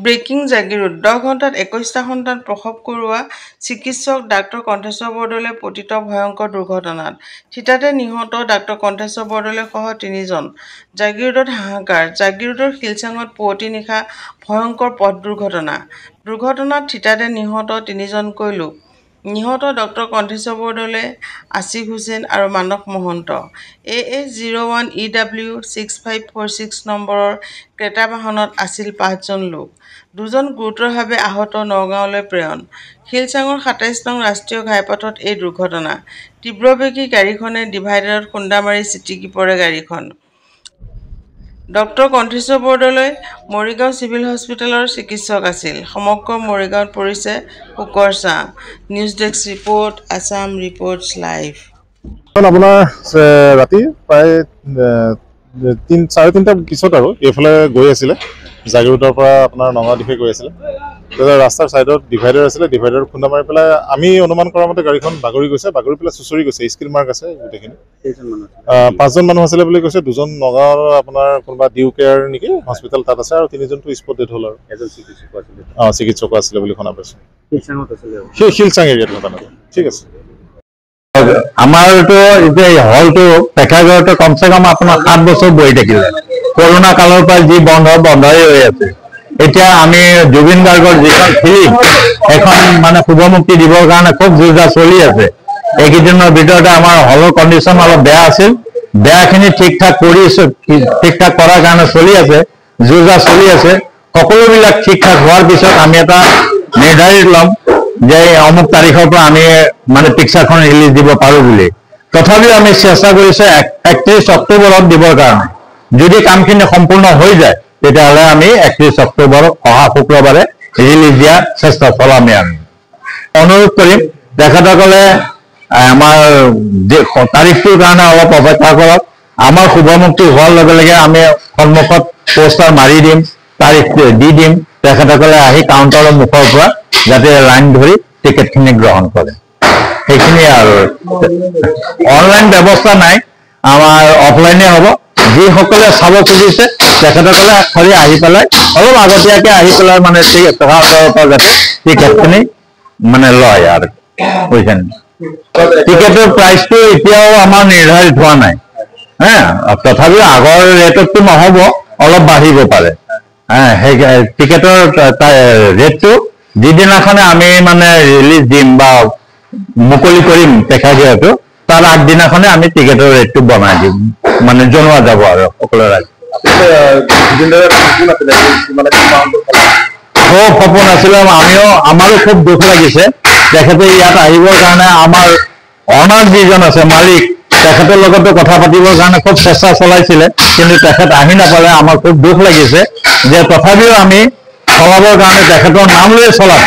Breaking Jagiroad 10 ঘণ্টাত 21টা সন্তান প্ৰসৱ কৰোৱা চিকিৎসক ডাক্তৰ কণ্ঠেশ্বৰ বৰদলৈ পতিত ভয়ংকৰ দুৰ্ঘটনাত থিতাতে নিহত ডাক্তৰ কণ্ঠেশ্বৰ বৰদলৈ সহ 3জন। জাগিৰোডত হাহাকাৰ। জাগিৰোডৰ শিলচাঙত পুৱতি নিশা ভয়ংকৰ পথ দুৰ্ঘটনাত থিতাতে নিহত 3জনকৈ লোক। নিহত ডাক্তৰ কণ্ঠেশ্বৰ বৰদলৈ, আছিক হুছেইন আৰু মানস মহন্ত। AS01 EW 6546 নম্বৰৰ ক্ৰেতা বাহনত আছিল 5জন লোক। 2জন গুৰুতৰভাৱে আহত নগাঁৱলৈ প্ৰেৰণ। শিলচাঙৰ 27 নং ৰাষ্ট্ৰীয় ঘাইপথত এই দুৰ্ঘটনা। তীব্ৰবেগী গাড়ীখনে ডিভাইডাৰত খুন্দা মাৰি ছিটিকি পৰে গাড়ীখন। ডাক্তৰ কণ্ঠেশ্বৰ বৰদলৈ মৰিগাঁও চিভিল হস্পিটেলৰ চিকিৎসক আছিল। সমগ্ৰ মৰিগাঁৱত পৰিছে শোকৰ ছাঁ। News desk report, Assam reports live. আপোনাৰ ৰাতি প্ৰায় 3:30টা পিছত আৰু এইফালে গৈ আছিলে জাগিৰোডৰ পৰা আপোনাৰ নগাঁও দিশে গৈ আছিলে। ৰাস্তাৰ ছাইডত ডিভাইডাৰ আছিলে, ডিভাইডাৰত খুন্দা মাৰি পেলাই আমি অনুমান কৰা মতে গাড়ীখন বাগৰি গৈছে, বাগৰি পেলাই চুচৰি গৈছে। স্কিল মাৰ্ক আছে গোটেইখিনি। 5জন মানুহ আছিলে বুলি কৈছে। 2জন নগাঁৱৰ আপোনাৰ কোনোবা ডিউ কেয়াৰ নেকি হস্পিটেল তাত আছে আৰু 3জনটো স্পট ডেথ হ'ল আৰু চিকিৎসক আছিলে বুলি শুনা পাইছোঁ। সেই শিলচাং এৰিয়াত ঘটনা। ঠিক আছে। আমাৰতো এতিয়া হলটো প্ৰেক্ষাগৃহটো কমচে কম আপোনাৰ 7 বছৰ বহি থাকিলে। কৰোণা কালৰ পৰা যি বন্ধই হৈ আছে। এতিয়া আমি জুবিন গাৰ্গৰ যিখন ফিল্ম এখন মানে শুভমুক্তি দিবৰ কাৰণে খুব যুঁজা চলি আছে। এইকেইদিনৰ ভিতৰতে আমাৰ হলৰ কণ্ডিশ্যন অলপ বেয়া আছিল। বেয়াখিনি ঠিক ঠাক কৰাৰ কাৰণে চলি আছে, যুঁজা চলি আছে। সকলোবিলাক ঠিক ঠাক হোৱাৰ পিছত আমি এটা নিৰ্ধাৰিত ল'ম যে অমুক তাৰিখৰ পৰা আমি মানে পিকচাৰখন ৰিলিজ দিব পাৰোঁ বুলি। তথাপিও আমি চেষ্টা কৰিছোঁ 31 অক্টোবৰত দিবৰ কাৰণে। যদি কামখিনি সম্পূৰ্ণ হৈ যায় তেতিয়াহ'লে আমি 31 অক্টোবৰ অহা শুক্ৰবাৰে ৰিলিজ দিয়াৰ চেষ্টা চলামেই। আমি অনুৰোধ কৰিম তেখেতসকলে আমাৰ তাৰিখটোৰ কাৰণে অলপ অপেক্ষা কৰক। আমাৰ শুভমুক্তি হোৱাৰ লগে লগে আমি সন্মুখত পোষ্টাৰ মাৰি দিম, তাৰিখ দি দিম। তেখেতসকলে আহি কাউণ্টাৰৰ মুখৰ পৰা যাতে লাইন ধৰি টিকেটখিনি গ্ৰহণ কৰে, সেইখিনিয়ে আৰু। অনলাইন ব্যৱস্থা নাই, আমাৰ অফলাইনে হ'ব। যিসকলে চাব খুজিছে তেখেতসকলে খালি আহি পেলাই অলপ আগতীয়াকৈ আহি পেলাই মানে যাতে টিকেটখিনি মানে লয় আৰু বুজিছে। টিকেটৰ প্ৰাইচটো এতিয়াও আমাৰ নিৰ্ধাৰিত হোৱা নাই। তথাপিও আগৰ ৰেটতটো নহ'ব, অলপ বাঢ়িব পাৰে। সেই টিকেটৰ ৰেটটো যিদিনাখনে আমি মানে ৰিলিজ দিম বা মুকলি কৰিম প্ৰেক্ষাগৃহটো, তাৰ আগদিনাখনে আমি টিকেটৰ ৰেটটো বনাই দিম, মানে জনোৱা যাব আৰু সকলো ৰাইজ। খুব সপোন আছিলে, আমাৰো খুব দুখ লাগিছে। তেখেতে ইয়াত আহিবৰ কাৰণে আমাৰ অনাৰ যিজন আছে মালিক, তেখেতৰ লগতো কথা পাতিবৰ কাৰণে খুব চেষ্টা চলাইছিলে, কিন্তু তেখেত আহি নাপালে। আমাৰ খুব দুখ লাগিছে যে তথাপিও আমি চলাবৰ কাৰণে তেখেতৰ নাম লৈ চলাম,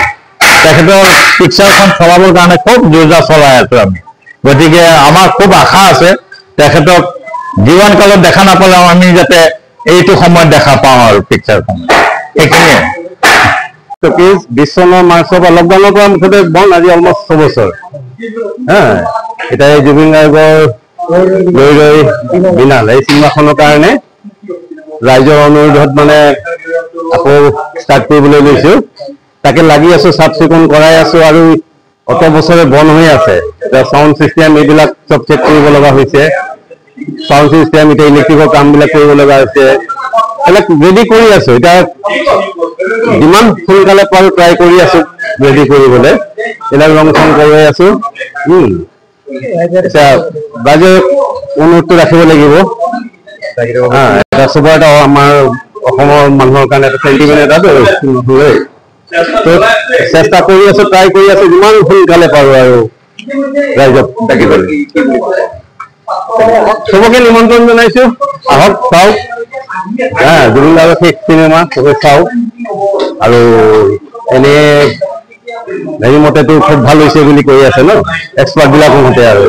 তেখেতৰ পিকচাৰখন চলাবৰ কাৰণে খুব যোজা চলাই আছোঁ আমি। গতিকে আমাৰ খুব আশা আছে তেখেতক জীৱন কালত দেখা নাপালেও আমি যাতে এইটো সময়ত দেখা পাওঁ আৰু পিকচাৰখন। এইখিনিয়ে 20 চনৰ মাৰ্চৰ পৰা লকডাউনৰ পৰা মুঠতে বন্ধ, আজি অলমষ্ট 6 বছৰ। এতিয়া এই জুবিন গাৰ্গৰ লৈ বিনাল এই চিনেমাখনৰ কাৰণে ৰাইজৰ অনুৰোধত মানে আকৌ ষ্টাৰ্ট কৰিবলৈ লৈছোঁ। তাকে লাগি আছোঁ, চাফ চিকুণ কৰাই আছোঁ আৰু অত বছৰে বন্ধ হৈ আছে। এতিয়া চাউণ্ড চিষ্টেম এইবিলাক চব চেক কৰিব লগা হৈছে। চাউণ্ড চিষ্টেম এতিয়া ইলেক্ট্ৰিকৰ কামবিলাক কৰিব লগা হৈছে। এইবিলাক ৰেডি কৰি আছোঁ। এতিয়া যিমান সোনকালে পাৰোঁ ট্ৰাই কৰি আছোঁ ৰেডি কৰিবলৈ। এইবিলাক ৰং চং কৰি আছোঁ। এতিয়া ৰাইজে অনুৰোধটো ৰাখিব লাগিব। এটা চবৰ এটা আমাৰ অসমৰ মানুহৰ কাৰণে এটা চেণ্টিমেণ্ট এটা চেষ্টা কৰি আছোঁ, ট্ৰাই কৰি আছোঁ যিমান সোনকালে পাৰোঁ আৰু ৰাইজক ডাকিবলৈ। চবকে নিমন্ত্ৰণ জনাইছোঁ, আহক চাওক। জুবিন গাৰ্গৰ শেষ চিনেমা চবে চাওক। আৰু এনে হেৰি মতেতো খুব ভাল হৈছে বুলি কৈ আছে ন এক্সপাৰ্টবিলাকৰ মতে। আৰু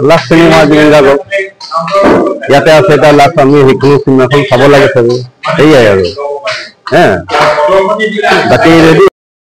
লাষ্ট চিনেমা জুবিন গাৰ্গৰ ইয়াতে আছে, এটা লাষ্ট আমি সেইখিনি চিনেমাখন চাব লাগে চবে। সেয়াই আৰু বাকী ৰেডি।